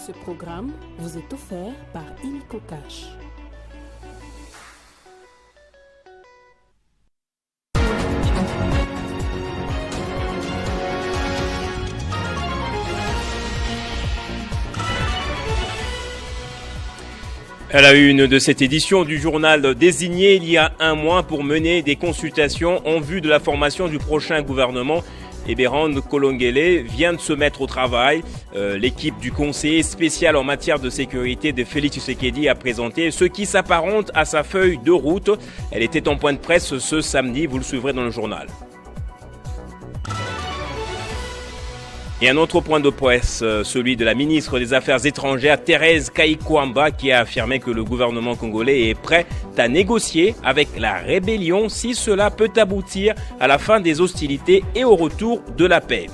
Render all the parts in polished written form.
Ce programme vous est offert par Illico Cash. À la une de cette édition du journal désigné il y a un mois pour mener des consultations en vue de la formation du prochain gouvernement, Ebérand Kolongele vient de se mettre au travail. L'équipe du conseiller spécial en matière de sécurité de Félix Tshisekedi a présenté ce qui s'apparente à sa feuille de route. Elle était en point de presse ce samedi, vous le suivrez dans le journal. Et un autre point de presse, celui de la ministre des Affaires étrangères, Thérèse Kayikwamba, qui a affirmé que le gouvernement congolais est prêt à négocier avec la rébellion si cela peut aboutir à la fin des hostilités et au retour de la paix.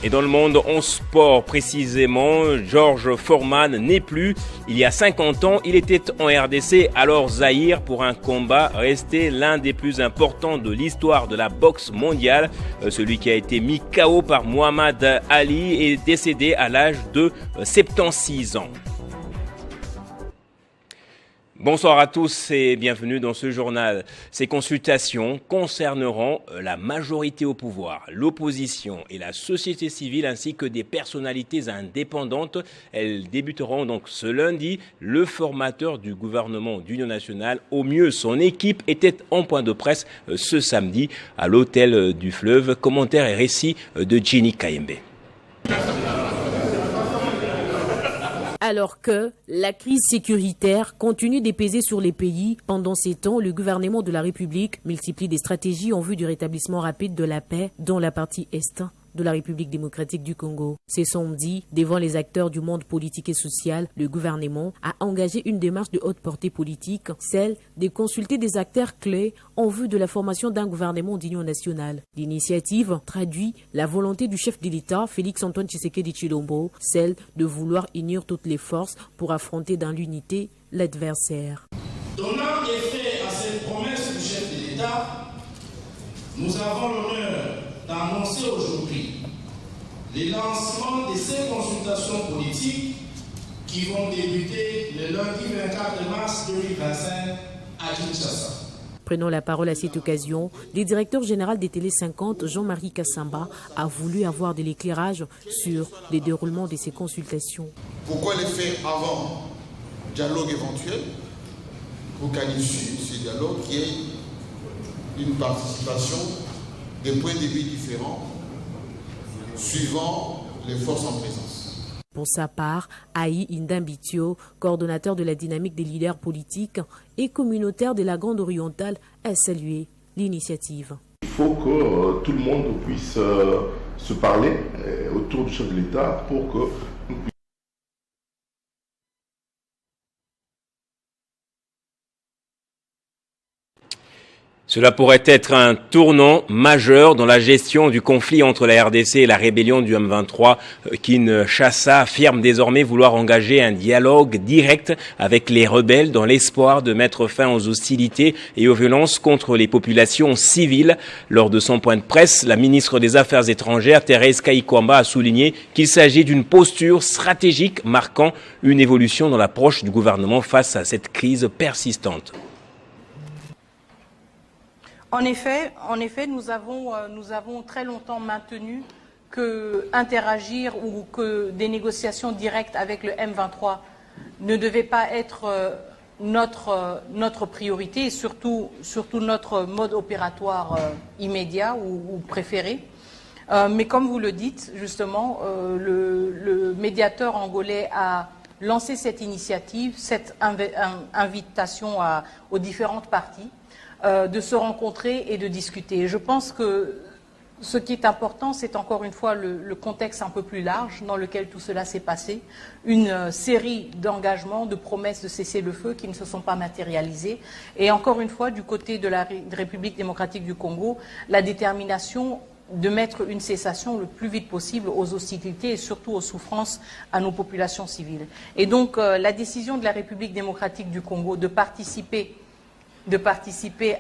Et dans le monde en sport précisément, Georges Foreman n'est plus. Il y a 50 ans, il était en RDC, alors Zaïre, pour un combat resté l'un des plus importants de l'histoire de la boxe mondiale. Celui qui a été mis KO par Muhammad Ali est décédé à l'âge de 76 ans. Bonsoir à tous et bienvenue dans ce journal. Ces consultations concerneront la majorité au pouvoir, l'opposition et la société civile ainsi que des personnalités indépendantes. Elles débuteront donc ce lundi. Le formateur du gouvernement d'Union nationale, au mieux son équipe, était en point de presse ce samedi à l'hôtel du Fleuve. Commentaire et récit de Jenny Kayembe. Alors que la crise sécuritaire continue de peser sur les pays, pendant ces temps, le gouvernement de la République multiplie des stratégies en vue du rétablissement rapide de la paix dans la partie est de la République démocratique du Congo. Ce samedi, devant les acteurs du monde politique et social, le gouvernement a engagé une démarche de haute portée politique, celle de consulter des acteurs clés en vue de la formation d'un gouvernement d'union nationale. L'initiative traduit la volonté du chef de l'État, Félix-Antoine Tshisekedi Tshilombo, celle de vouloir unir toutes les forces pour affronter dans l'unité l'adversaire. Donnant effet à cette promesse du chef de l'État, nous avons l'honneur d'annoncer aujourd'hui le lancement de ces consultations politiques qui vont débuter le lundi 24 mars 2025 à Kinshasa. Prenant la parole à cette occasion, le directeur général des Télé 50, Jean-Marie Kassamba, a voulu avoir de l'éclairage sur le déroulement de ces consultations. Pourquoi les faire avant dialogue éventuel pour qu'à l'issue de ce dialogue, il y ait une participation des points de vue différents suivant les forces en présence. Pour sa part, Aïe Indambitio, coordonnateur de la dynamique des leaders politiques et communautaires de la Grande Orientale, a salué l'initiative. Il faut que tout le monde puisse se parler autour du chef de l'État pour que nous puissions. Cela pourrait être un tournant majeur dans la gestion du conflit entre la RDC et la rébellion du M23. Kinshasa affirme désormais vouloir engager un dialogue direct avec les rebelles dans l'espoir de mettre fin aux hostilités et aux violences contre les populations civiles. Lors de son point de presse, la ministre des Affaires étrangères, Thérèse Kayikwamba, a souligné qu'il s'agit d'une posture stratégique marquant une évolution dans l'approche du gouvernement face à cette crise persistante. En effet, nous avons très longtemps maintenu que interagir ou que des négociations directes avec le M23 ne devaient pas être notre priorité et surtout notre mode opératoire immédiat ou préféré. Mais comme vous le dites, justement, le médiateur angolais a lancé cette initiative, cette invitation aux différentes parties de se rencontrer et de discuter. Je pense que ce qui est important, c'est encore une fois le contexte un peu plus large dans lequel tout cela s'est passé. Une série d'engagements, de promesses de cessez-le-feu qui ne se sont pas matérialisées. Et encore une fois, du côté de la République démocratique du Congo, la détermination de mettre une cessation le plus vite possible aux hostilités et surtout aux souffrances à nos populations civiles. Et donc, la décision de la République démocratique du Congo de participer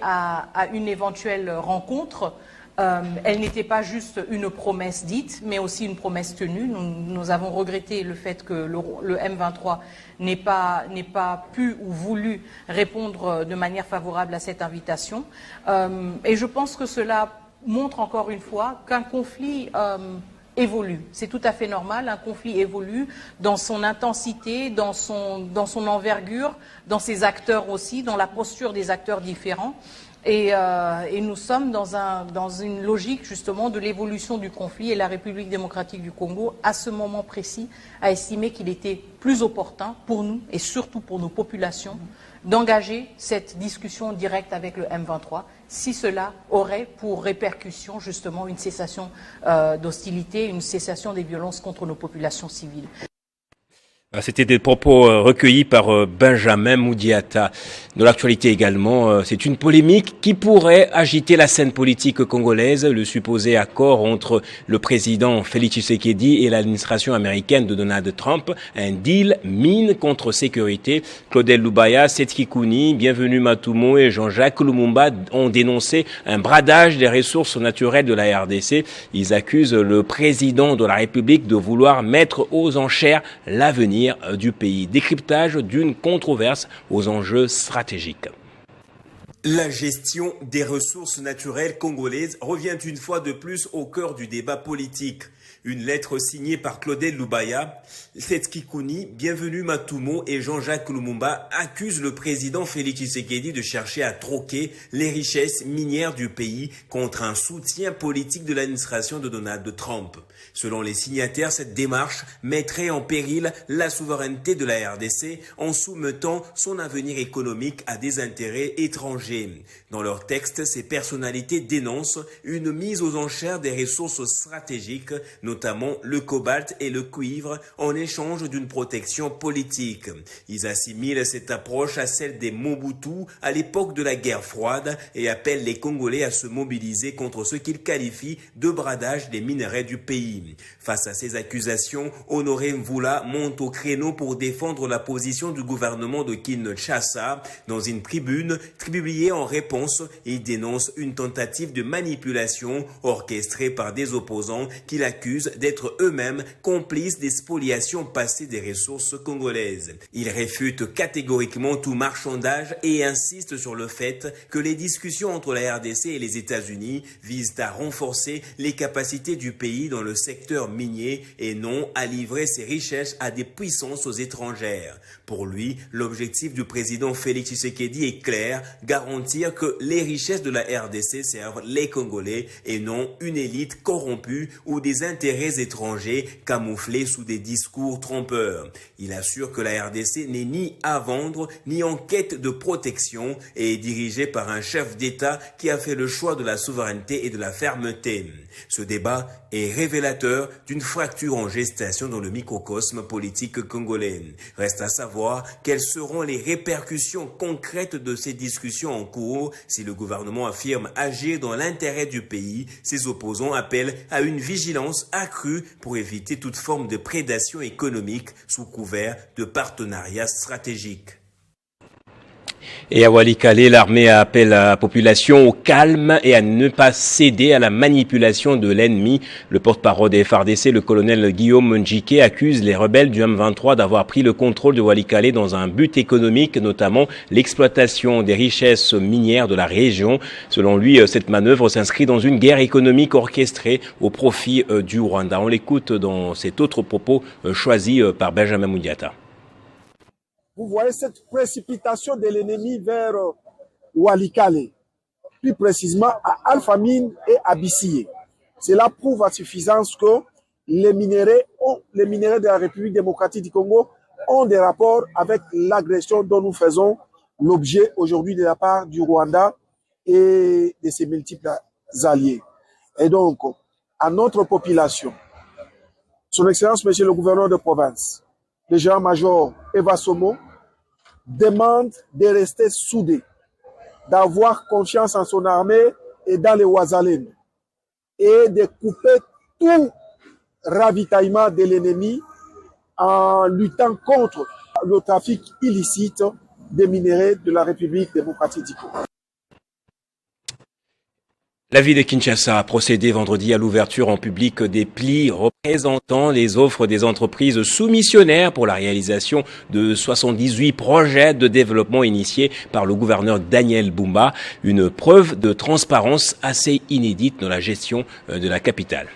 à une éventuelle rencontre Elle n'était pas juste une promesse dite, mais aussi une promesse tenue. Nous avons regretté le fait que le M23 n'ait pas pu ou voulu répondre de manière favorable à cette invitation. Et je pense que cela montre encore une fois qu'un conflit évolue. C'est tout à fait normal, un conflit évolue dans son intensité, dans son envergure, dans ses acteurs aussi, dans la posture des acteurs différents. Et nous sommes dans une logique justement de l'évolution du conflit, et la République démocratique du Congo, à ce moment précis, a estimé qu'il était plus opportun pour nous et surtout pour nos populations d'engager cette discussion directe avec le M23 si cela aurait pour répercussion justement une cessation d'hostilité, une cessation des violences contre nos populations civiles. C'était des propos recueillis par Benjamin Moudiata. Dans l'actualité également, c'est une polémique qui pourrait agiter la scène politique congolaise. Le supposé accord entre le président Félix Tshisekedi et l'administration américaine de Donald Trump, un deal mine contre sécurité. Claudel Lubaya, Setki Kouni, Bienvenu Matumo et Jean-Jacques Lumumba ont dénoncé un bradage des ressources naturelles de la RDC. Ils accusent le président de la République de vouloir mettre aux enchères l'avenir du pays. Décryptage d'une controverse aux enjeux stratégiques. La gestion des ressources naturelles congolaises revient une fois de plus au cœur du débat politique. Une lettre signée par Claudel Lubaya, Setki Kouni, Bienvenu Matumo et Jean-Jacques Lumumba accusent le président Félix Tshisekedi de chercher à troquer les richesses minières du pays contre un soutien politique de l'administration de Donald Trump. Selon les signataires, cette démarche mettrait en péril la souveraineté de la RDC en soumettant son avenir économique à des intérêts étrangers. Dans leur texte, ces personnalités dénoncent une mise aux enchères des ressources stratégiques, notamment le cobalt et le cuivre, en échange d'une protection politique. Ils assimilent cette approche à celle des Mobutu à l'époque de la guerre froide et appellent les Congolais à se mobiliser contre ce qu'ils qualifient de bradage des minerais du pays. Face à ces accusations, Honoré Mvula monte au créneau pour défendre la position du gouvernement de Kinshasa. Dans une tribune publiée en réponse, il dénonce une tentative de manipulation orchestrée par des opposants qu'il accuse d'être eux-mêmes complices des spoliations passées des ressources congolaises. Il réfute catégoriquement tout marchandage et insiste sur le fait que les discussions entre la RDC et les États-Unis visent à renforcer les capacités du pays dans le secteur minier et non à livrer ses richesses à des puissances étrangères. Pour lui, l'objectif du président Félix Tshisekedi est clair, garantir que les richesses de la RDC servent les Congolais et non une élite corrompue ou des intérêts étrangers camouflés sous des discours trompeurs. Il assure que la RDC n'est ni à vendre ni en quête de protection et est dirigée par un chef d'État qui a fait le choix de la souveraineté et de la fermeté. Ce débat est révélateur d'une fracture en gestation dans le microcosme politique congolais. Reste à savoir quelles seront les répercussions concrètes de ces discussions en cours. Si le gouvernement affirme agir dans l'intérêt du pays, ses opposants appellent à une vigilance accrue pour éviter toute forme de prédation économique sous couvert de partenariat stratégique. Et à Walikale, l'armée appelle la population au calme et à ne pas céder à la manipulation de l'ennemi. Le porte-parole des FARDC, le colonel Guillaume Njike, accuse les rebelles du M23 d'avoir pris le contrôle de Walikale dans un but économique, notamment l'exploitation des richesses minières de la région. Selon lui, cette manœuvre s'inscrit dans une guerre économique orchestrée au profit du Rwanda. On l'écoute dans cet autre propos choisi par Benjamin Moudiata. Vous voyez cette précipitation de l'ennemi vers Walikale, plus précisément à Alphamine et à Bissiyé. Cela prouve à suffisance que les minéraux de la République démocratique du Congo ont des rapports avec l'agression dont nous faisons l'objet aujourd'hui de la part du Rwanda et de ses multiples alliés. Et donc, à notre population, Son Excellence, Monsieur le gouverneur de province, le général-major Eva Somo, demande de rester soudé, d'avoir confiance en son armée et dans les Ouazalènes, et de couper tout ravitaillement de l'ennemi en luttant contre le trafic illicite des minerais de la République démocratique du Congo. La ville de Kinshasa a procédé vendredi à l'ouverture en public des plis représentant les offres des entreprises soumissionnaires pour la réalisation de 78 projets de développement initiés par le gouverneur Daniel Bumba, une preuve de transparence assez inédite dans la gestion de la capitale.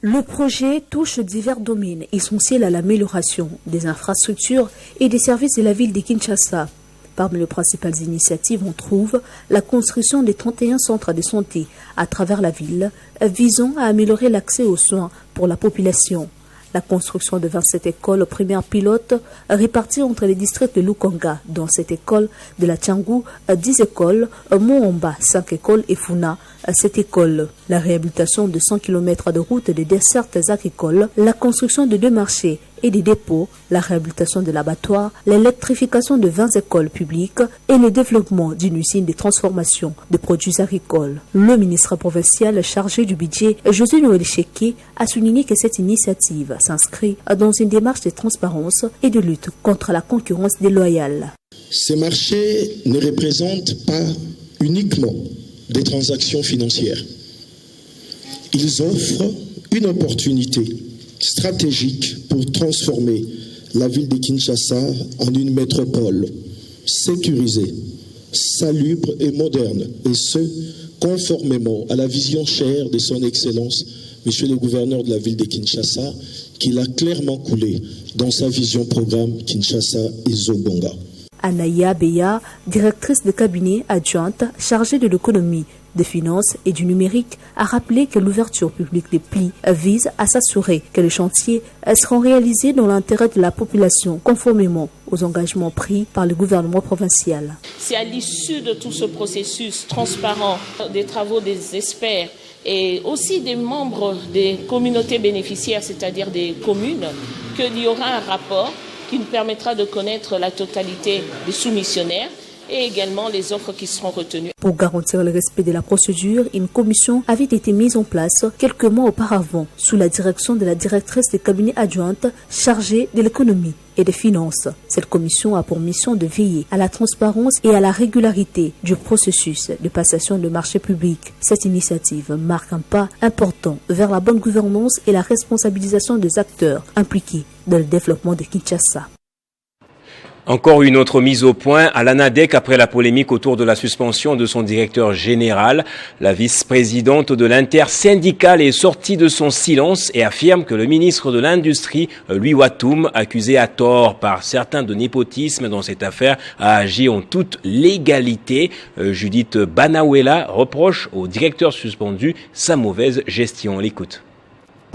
Le projet touche divers domaines essentiels à l'amélioration des infrastructures et des services de la ville de Kinshasa. Parmi les principales initiatives, on trouve la construction des 31 centres de santé à travers la ville, visant à améliorer l'accès aux soins pour la population. La construction de 27 écoles primaires pilotes réparties entre les districts de Lukanga, dont 7 écoles, de la Tchangou, 10 écoles, Moomba, 5 écoles et Funa, 7 écoles. La réhabilitation de 100 km de routes de dessertes agricoles, la construction de 2 marchés et des dépôts, la réhabilitation de l'abattoir, l'électrification de 20 écoles publiques et le développement d'une usine de transformation de produits agricoles. Le ministre provincial chargé du budget, José Noël Cheke, a souligné que cette initiative s'inscrit dans une démarche de transparence et de lutte contre la concurrence déloyale. Ces marchés ne représentent pas uniquement des transactions financières. Ils offrent une opportunité stratégique pour transformer la ville de Kinshasa en une métropole sécurisée, salubre et moderne, et ce, conformément à la vision chère de son Excellence, Monsieur le gouverneur de la ville de Kinshasa, qu'il a clairement coulé dans sa vision programme Kinshasa et Zobonga. Anaya Beya, directrice de cabinet adjointe chargée de l'économie, des finances et du numérique, a rappelé que l'ouverture publique des plis vise à s'assurer que les chantiers seront réalisés dans l'intérêt de la population, conformément aux engagements pris par le gouvernement provincial. C'est à l'issue de tout ce processus transparent des travaux des experts et aussi des membres des communautés bénéficiaires, c'est-à-dire des communes, qu'il y aura un rapport qui nous permettra de connaître la totalité des soumissionnaires et également les offres qui seront retenues. Pour garantir le respect de la procédure, une commission avait été mise en place quelques mois auparavant sous la direction de la directrice de cabinet adjointe chargée de l'économie et des finances. Cette commission a pour mission de veiller à la transparence et à la régularité du processus de passation de marchés publics. Cette initiative marque un pas important vers la bonne gouvernance et la responsabilisation des acteurs impliqués dans le développement de Kinshasa. Encore une autre mise au point à l'ANADEC après la polémique autour de la suspension de son directeur général. La vice-présidente de l'intersyndicale est sortie de son silence et affirme que le ministre de l'Industrie, Louis Watoum, accusé à tort par certains de népotisme dans cette affaire, a agi en toute légalité. Judith Banawela reproche au directeur suspendu sa mauvaise gestion. On l'écoute.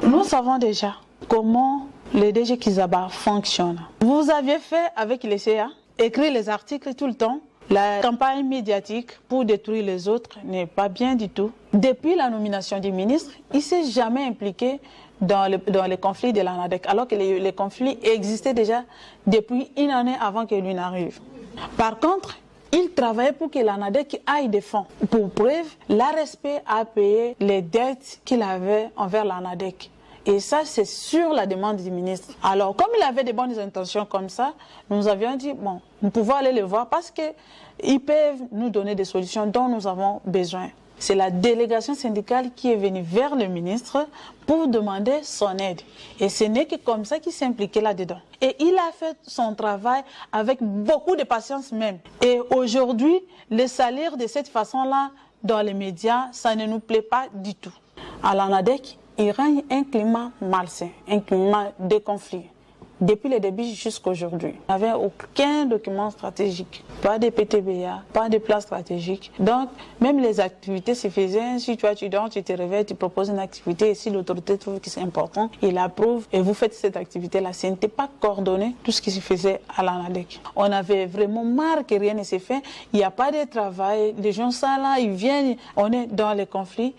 Nous savons déjà comment le DG Kizaba fonctionne. Vous aviez fait avec les CA, écrit les articles tout le temps. La campagne médiatique pour détruire les autres n'est pas bien du tout. Depuis la nomination du ministre, il ne s'est jamais impliqué dans les conflits de l'ANADEC, alors que les conflits existaient déjà depuis une année avant que lui n'arrive. Par contre, il travaillait pour que l'ANADEC aille des fonds. Pour preuve, l'ARSP a payé les dettes qu'il avait envers l'ANADEC. Et ça, c'est sur la demande du ministre. Alors, comme il avait de bonnes intentions comme ça, nous avions dit, bon, nous pouvons aller les voir parce qu'ils peuvent nous donner des solutions dont nous avons besoin. C'est la délégation syndicale qui est venue vers le ministre pour demander son aide. Et ce n'est que comme ça qu'il s'est impliqué là-dedans. Et il a fait son travail avec beaucoup de patience même. Et aujourd'hui, le salir de cette façon-là, dans les médias, ça ne nous plaît pas du tout. À l'ANADEC, il règne un climat malsain, un climat de conflit. Depuis le début jusqu'à aujourd'hui, il n'y avait aucun document stratégique, pas de PTBA, pas de plan stratégique. Donc, même les activités se faisaient. Si toi tu dors, tu te réveilles, tu proposes une activité, et si l'autorité trouve que c'est important, il approuve et vous faites cette activité-là. Ce n'était pas coordonné, tout ce qui se faisait à l'ANADEC. On avait vraiment marre que rien ne s'est fait. Il n'y a pas de travail. Les gens sont là, ils viennent. On est dans les conflits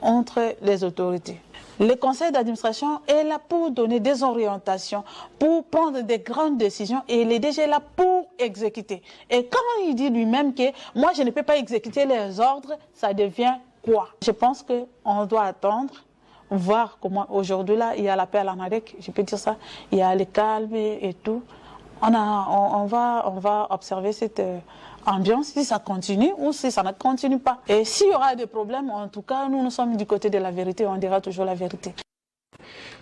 entre les autorités. Le conseil d'administration est là pour donner des orientations, pour prendre des grandes décisions et le DG est là pour exécuter. Et quand il dit lui-même que moi je ne peux pas exécuter les ordres, ça devient quoi? Je pense qu'on doit attendre, voir comment aujourd'hui là il y a la paix à l'ANADEC, je peux dire ça, il y a le calme et tout. On va observer cette ambiance, si ça continue ou si ça ne continue pas. Et s'il y aura des problèmes, en tout cas, nous sommes du côté de la vérité, on dira toujours la vérité.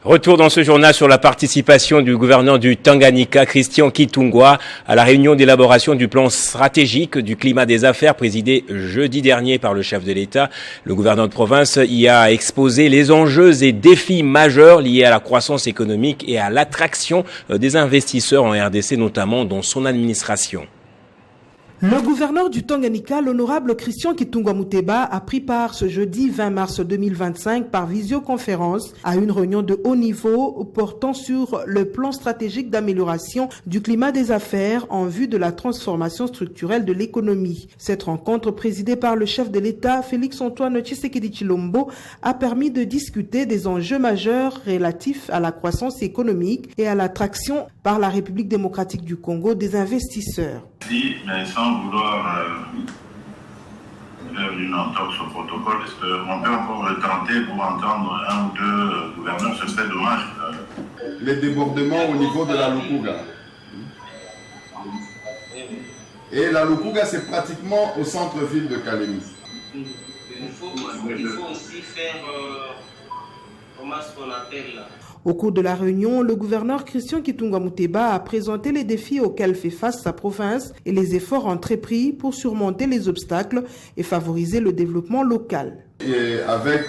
Retour dans ce journal sur la participation du gouverneur du Tanganyika, Christian Kitungwa, à la réunion d'élaboration du plan stratégique du climat des affaires présidé jeudi dernier par le chef de l'État. Le gouverneur de province y a exposé les enjeux et défis majeurs liés à la croissance économique et à l'attraction des investisseurs en RDC, notamment dans son administration. Le gouverneur du Tanganyika, l'honorable Christian Kitungwa Muteba, a pris part ce jeudi 20 mars 2025 par visioconférence à une réunion de haut niveau portant sur le plan stratégique d'amélioration du climat des affaires en vue de la transformation structurelle de l'économie. Cette rencontre présidée par le chef de l'État, Félix-Antoine Tshisekedi Tshilombo, a permis de discuter des enjeux majeurs relatifs à la croissance économique et à l'attraction par la République démocratique du Congo des investisseurs. Mais sans vouloir faire une entorse au protocole, est-ce qu'on peut encore le tenter pour entendre un ou deux gouverneurs? Ce serait dommage. Les débordements au niveau de la Lukuga. Et la Lukuga, c'est pratiquement au centre-ville de Kalemi. Il faut aussi faire, comment est-ce qu'on appelle là? Au cours de la réunion, le gouverneur Christian Kitungwa Muteba a présenté les défis auxquels fait face sa province et les efforts entrepris pour surmonter les obstacles et favoriser le développement local. Et avec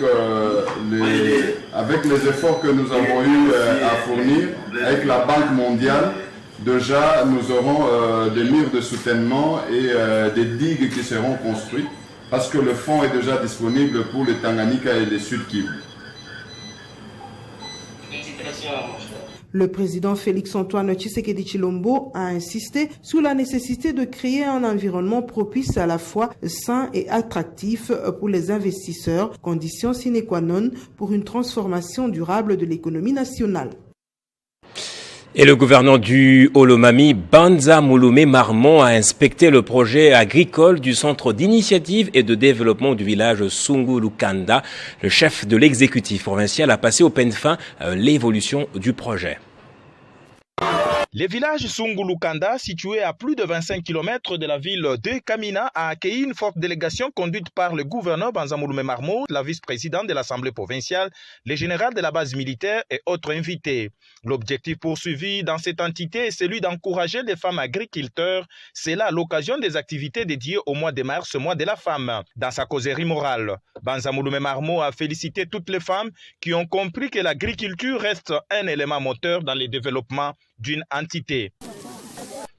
les efforts que nous avons eu à fournir avec la Banque mondiale, déjà nous aurons des murs de soutènement et des digues qui seront construites parce que le fonds est déjà disponible pour le Tanganyika et le Sud Kivu. Le président Félix-Antoine Tshisekedi Tshilombo a insisté sur la nécessité de créer un environnement propice à la fois sain et attractif pour les investisseurs, condition sine qua non pour une transformation durable de l'économie nationale. Et le gouverneur du Olomami, Banza Mouloumé Marmon, a inspecté le projet agricole du centre d'initiative et de développement du village Sungulukanda. Le chef de l'exécutif provincial a passé au peigne fin l'évolution du projet. Le village Sungulukanda, situé à plus de 25 km de la ville de Kamina, a accueilli une forte délégation conduite par le gouverneur Banza Mouloumé Marmon, la vice-présidente de l'Assemblée provinciale, le général de la base militaire et autres invités. L'objectif poursuivi dans cette entité est celui d'encourager les femmes agriculteurs. C'est là l'occasion des activités dédiées au mois de mars, mois de la femme. Dans sa causerie morale, Banza Mouloumé Marmon a félicité toutes les femmes qui ont compris que l'agriculture reste un élément moteur dans le développement d'une entité.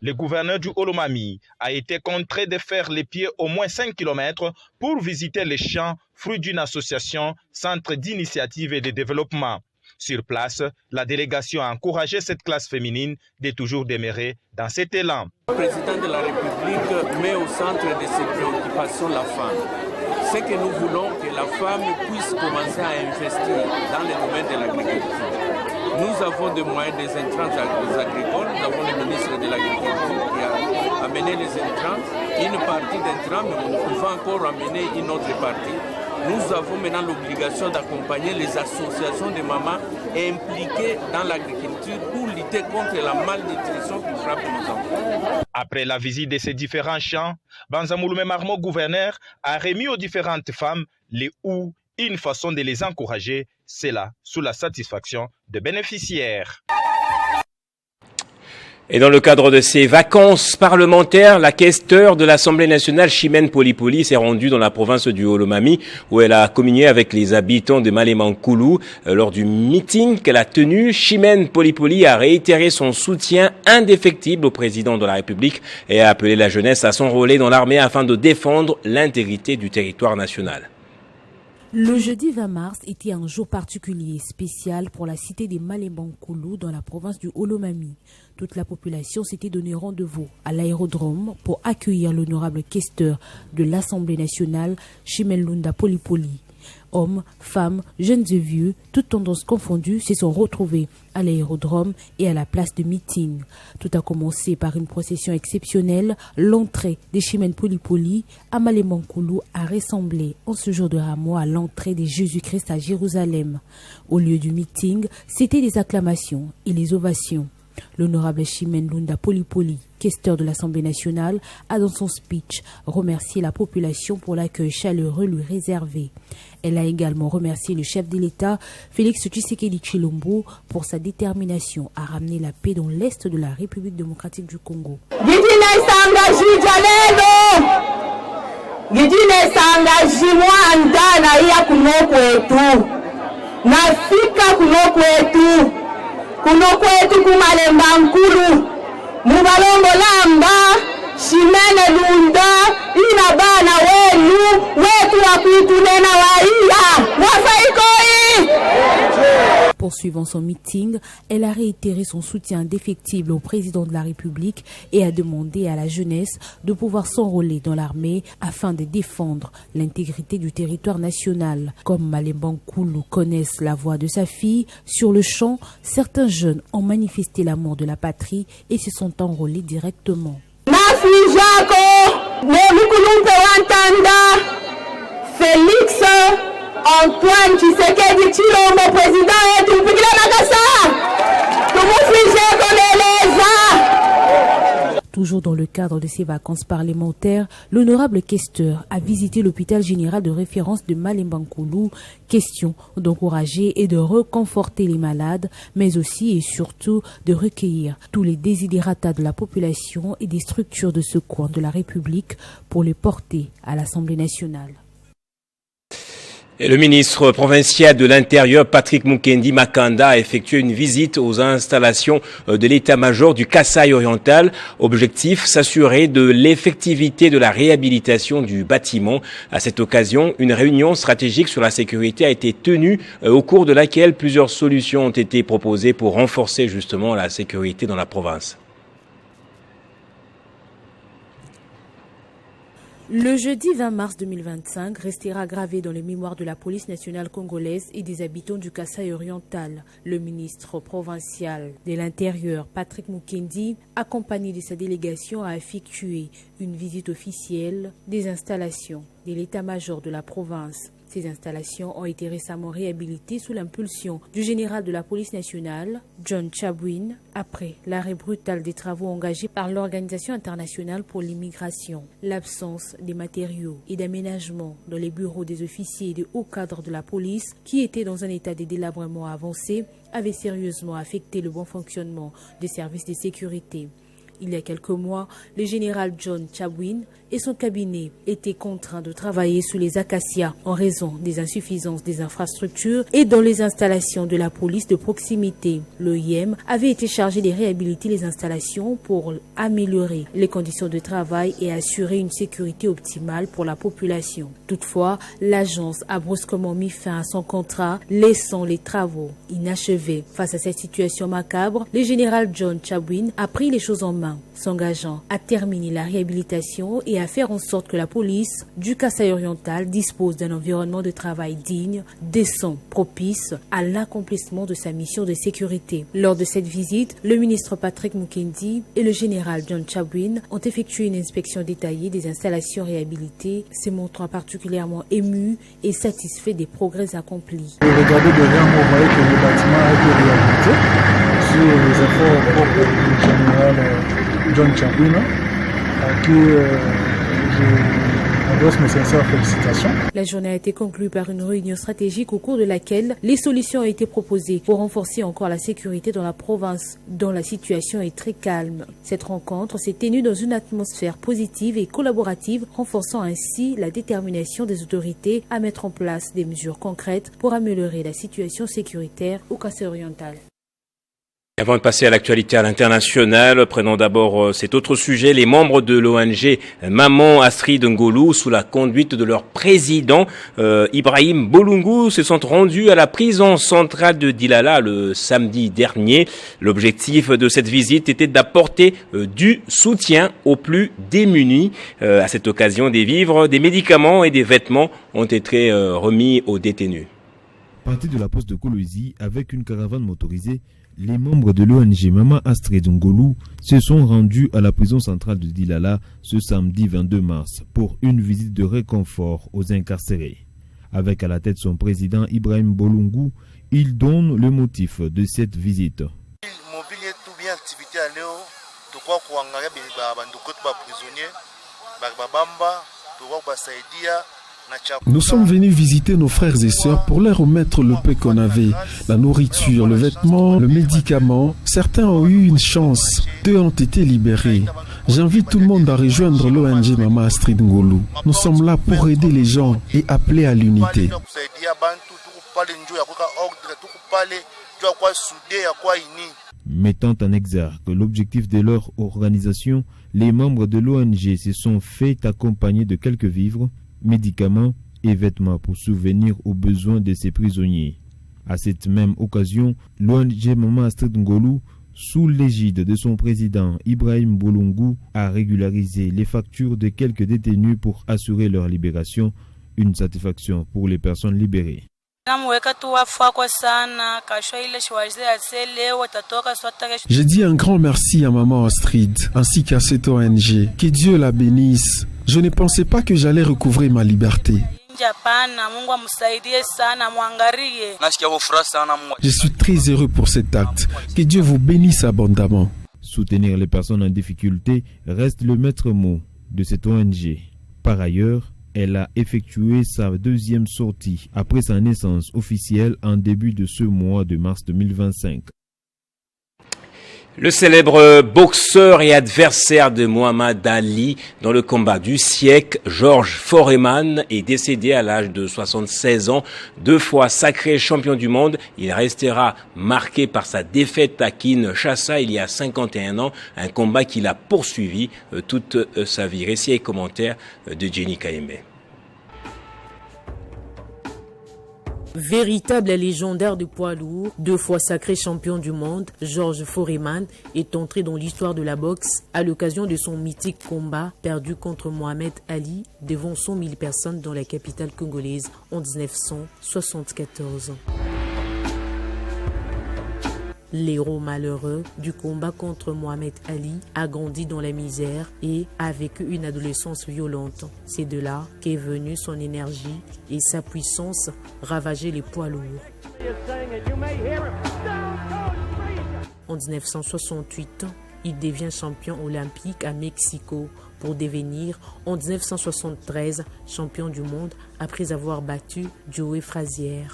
Le gouverneur du Olomami a été contraint de faire les pieds au moins 5 km pour visiter les champs, fruit d'une association Centre d'initiative et de développement. Sur place, la délégation a encouragé cette classe féminine de toujours demeurer dans cet élan. Le président de la République met au centre de ses préoccupations la femme. C'est que nous voulons que la femme puisse commencer à investir dans le domaine de l'agriculture. Nous avons des moyens des intrants agricoles. Nous avons le ministre de l'Agriculture qui a amené les intrants, une partie d'intrants, mais on peut encore amener une autre partie. Nous avons maintenant l'obligation d'accompagner les associations de mamans impliquées dans l'agriculture pour lutter contre la malnutrition qui frappe nos enfants. Après la visite de ces différents champs, Banza Mouloumé Marmon, gouverneur, a remis aux différentes femmes les ou une façon de les encourager, c'est là, sous la satisfaction des bénéficiaires. Et dans le cadre de ces vacances parlementaires, la questeure de l'Assemblée nationale, Chimène Polipoli, s'est rendue dans la province du Olomami, où elle a communié avec les habitants de Malémankoulou. Lors du meeting qu'elle a tenu, Chimène Polipoli a réitéré son soutien indéfectible au président de la République et a appelé la jeunesse à s'enrôler dans l'armée afin de défendre l'intégrité du territoire national. Le jeudi 20 mars était un jour particulier et spécial pour la cité des Malémankoulou dans la province du Olomami. Toute la population s'était donné rendez-vous à l'aérodrome pour accueillir l'honorable questeur de l'Assemblée nationale, Chimène Lunda Polipoli. Hommes, femmes, jeunes et vieux, toutes tendances confondues, se sont retrouvés à l'aérodrome et à la place de meeting. Tout a commencé par une procession exceptionnelle. L'entrée de Chimène Polipoli à Malémankoulou a ressemblé en ce jour de Rameau à l'entrée de Jésus-Christ à Jérusalem. Au lieu du meeting, c'était des acclamations et les ovations. L'honorable Chimène Lunda Polipoli, questeur de l'Assemblée nationale, a dans son speech remercié la population pour l'accueil chaleureux lui réservé. Elle a également remercié le chef de l'État, Félix Tshisekedi Tshilombo, pour sa détermination à ramener la paix dans l'Est de la République démocratique du Congo. kuno kwetu kumalemba nkulu mubalongo lamba Chimène Lunda ina bana wenu wetu wakuitunena waia wafaikoi. Poursuivant son meeting, elle a réitéré son soutien indéfectible au président de la République et a demandé à la jeunesse de pouvoir s'enrôler dans l'armée afin de défendre l'intégrité du territoire national. Comme Malemba Nkulu connaissent la voix de sa fille, sur le champ, certains jeunes ont manifesté l'amour de la patrie et se sont enrôlés directement. Félix Antoine Tshisekedi Tshilombo, président yetu mpigila makasa tumufije koleleza. Toujours dans le cadre de ses vacances parlementaires, l'honorable questeur a visité l'hôpital général de référence de Malemba Nkulu, question d'encourager et de reconforter les malades, mais aussi et surtout de recueillir tous les desiderata de la population et des structures de secours de la République pour les porter à l'Assemblée nationale. Et le ministre provincial de l'Intérieur, Patrick Mukendi Makanda, a effectué une visite aux installations de l'état-major du Kasaï oriental. Objectif, s'assurer de l'effectivité de la réhabilitation du bâtiment. À cette occasion, une réunion stratégique sur la sécurité a été tenue, au cours de laquelle plusieurs solutions ont été proposées pour renforcer justement la sécurité dans la province. Le jeudi 20 mars 2025 restera gravé dans les mémoires de la police nationale congolaise et des habitants du Kasaï oriental. Le ministre provincial de l'Intérieur, Patrick Mukendi, accompagné de sa délégation, a effectué une visite officielle des installations de l'état-major de la province. Ces installations ont été récemment réhabilitées sous l'impulsion du général de la police nationale, John Chabwin, après l'arrêt brutal des travaux engagés par l'Organisation internationale pour l'immigration. L'absence des matériaux et d'aménagement dans les bureaux des officiers et des hauts cadres de la police, qui étaient dans un état de délabrement avancé, avait sérieusement affecté le bon fonctionnement des services de sécurité. Il y a quelques mois, le général John Chabwin et son cabinet étaient contraints de travailler sous les acacias en raison des insuffisances des infrastructures et dans les installations de la police de proximité. L'OIM avait été chargé de réhabiliter les installations pour améliorer les conditions de travail et assurer une sécurité optimale pour la population. Toutefois, l'agence a brusquement mis fin à son contrat, laissant les travaux inachevés. Face à cette situation macabre, le général John Chabwin a pris les choses en main, s'engageant à terminer la réhabilitation et à faire en sorte que la police du Kasaï oriental dispose d'un environnement de travail digne, décent, propice à l'accomplissement de sa mission de sécurité. Lors de cette visite, le ministre Patrick Mukendi et le général John Chabwin ont effectué une inspection détaillée des installations réhabilitées, se montrant particulièrement émus et satisfaits des progrès accomplis. Regardez devant, vous voyez que le bâtiment a été réhabilité sur les efforts propres du général John Chabwin, à qui je adresse mes sincères félicitations. La journée a été conclue par une réunion stratégique au cours de laquelle les solutions ont été proposées pour renforcer encore la sécurité dans la province, dont la situation est très calme. Cette rencontre s'est tenue dans une atmosphère positive et collaborative, renforçant ainsi la détermination des autorités à mettre en place des mesures concrètes pour améliorer la situation sécuritaire au Kasaï oriental. Avant de passer à l'actualité à l'international, prenons d'abord cet autre sujet. Les membres de l'ONG Maman Astrid Ngolu, sous la conduite de leur président Ibrahim Bolungu, se sont rendus à la prison centrale de Dilala le samedi dernier. L'objectif de cette visite était d'apporter du soutien aux plus démunis. À cette occasion, des vivres, des médicaments et des vêtements ont été remis aux détenus. Parti de la poste de Kolwezi avec une caravane motorisée, les membres de l'ONG Maman Astrid Ngolu se sont rendus à la prison centrale de Dilala ce samedi 22 mars pour une visite de réconfort aux incarcérés. Avec à la tête son président Ibrahim Bolungu, il donne le motif de cette visite. activité à leo tukwa kuangalia banduko ba prisonniers babamba tukwa basaidia. Nous sommes venus visiter nos frères et sœurs pour leur remettre le peu qu'on avait, la nourriture, le vêtement, le médicament. Certains ont eu une chance, 2 ont été libérés. J'invite tout le monde à rejoindre l'ONG Mama Astrid Ngolu. Nous sommes là pour aider les gens et appeler à l'unité. Mettant en exergue l'objectif de leur organisation, les membres de l'ONG se sont fait accompagner de quelques vivres, médicaments et vêtements pour subvenir aux besoins de ces prisonniers. À cette même occasion, l'ONG Mama Astrid Ngolu, sous l'égide de son président Ibrahim Bolungu, a régularisé les factures de quelques détenus pour assurer leur libération, une satisfaction pour les personnes libérées. Je dis un grand merci à Maman Astrid ainsi qu'à cette ONG. Que Dieu la bénisse. Je ne pensais pas que j'allais recouvrer ma liberté. Je suis très heureux pour cet acte. Que Dieu vous bénisse abondamment. Soutenir les personnes en difficulté reste le maître mot de cette ONG. Par ailleurs, elle a effectué sa 2e sortie après sa naissance officielle en début de ce mois de mars 2025. Le célèbre boxeur et adversaire de Muhammad Ali dans le combat du siècle, Georges Foreman, est décédé à l'âge de 76 ans. 2 fois sacré champion du monde, il restera marqué par sa défaite à Kinshasa il y a 51 ans, un combat qu'il a poursuivi toute sa vie. Récit et commentaires de Jenny Kaembe. Véritable légendaire de poids lourd, 2 fois sacré champion du monde, Georges Foreman est entré dans l'histoire de la boxe à l'occasion de son mythique combat perdu contre Mohamed Ali devant 100 000 personnes dans la capitale congolaise en 1974. L'héros malheureux du combat contre Mohamed Ali a grandi dans la misère et a vécu une adolescence violente. C'est de là qu'est venue son énergie et sa puissance ravager les poids lourds. En 1968, il devient champion olympique à Mexico pour devenir en 1973 champion du monde après avoir battu Joe Frazier.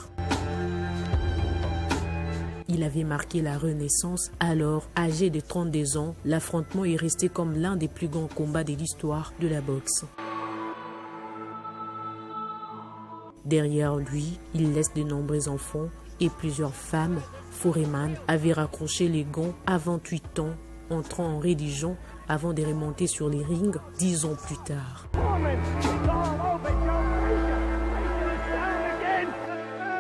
Il avait marqué la renaissance. Alors, âgé de 32 ans, l'affrontement est resté comme l'un des plus grands combats de l'histoire de la boxe. Derrière lui, il laisse de nombreux enfants et plusieurs femmes. Foreman avait raccroché les gants à 28 ans, entrant en religion avant de remonter sur les rings 10 ans plus tard.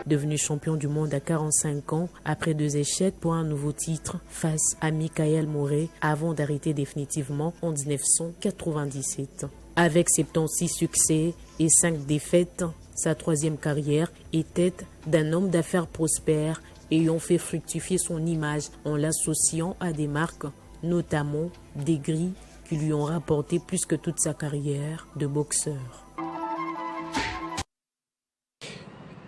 Devenu champion du monde à 45 ans, après 2 échecs pour un nouveau titre face à Michael Moré, avant d'arrêter définitivement en 1997. Avec 76 succès et 5 défaites, sa 3e carrière était d'un homme d'affaires prospère ayant fait fructifier son image en l'associant à des marques, notamment des grilles qui lui ont rapporté plus que toute sa carrière de boxeur.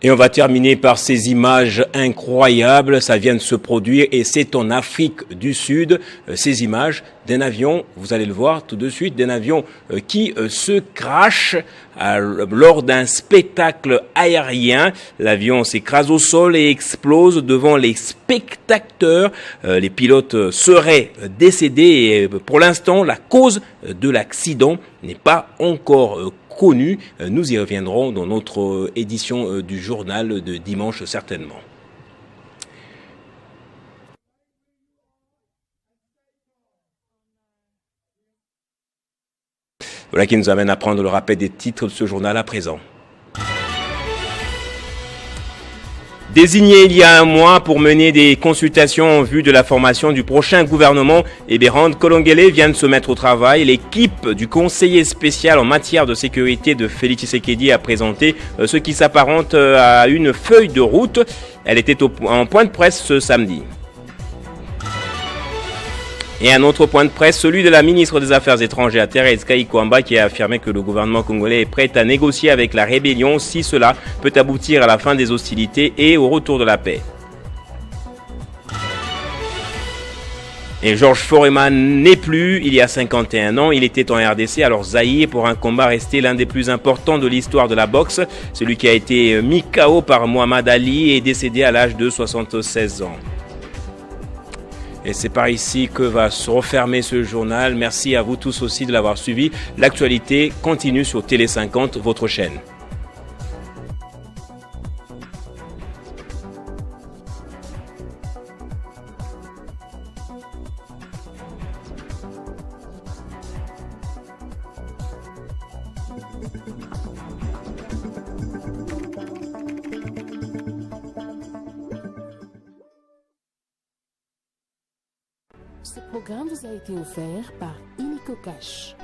Et on va terminer par ces images incroyables. Ça vient de se produire et c'est en Afrique du Sud. Ces images d'un avion, vous allez le voir tout de suite, d'un avion qui se crache lors d'un spectacle aérien. L'avion s'écrase au sol et explose devant les spectateurs. Les pilotes seraient décédés et pour l'instant, la cause de l'accident n'est pas encore connue. Nous y reviendrons dans notre édition du journal de dimanche certainement. Voilà qui nous amène à prendre le rappel des titres de ce journal à présent. Désigné il y a un mois pour mener des consultations en vue de la formation du prochain gouvernement, Eberhard Kolongele vient de se mettre au travail. L'équipe du conseiller spécial en matière de sécurité de Félix Tshisekedi a présenté ce qui s'apparente à une feuille de route. Elle était en point de presse ce samedi. Et un autre point de presse, celui de la ministre des Affaires étrangères, Thérèse Kayi-Kwamba, qui a affirmé que le gouvernement congolais est prêt à négocier avec la rébellion si cela peut aboutir à la fin des hostilités et au retour de la paix. Et Georges Foreman n'est plus. Il y a 51 ans, il était en RDC, alors Zaïre, pour un combat resté l'un des plus importants de l'histoire de la boxe. Celui qui a été mis KO par Muhammad Ali est décédé à l'âge de 76 ans. Et c'est par ici que va se refermer ce journal. Merci à vous tous aussi de l'avoir suivi. L'actualité continue sur Télé 50, votre chaîne. Ce programme vous a été offert par Illico Cash.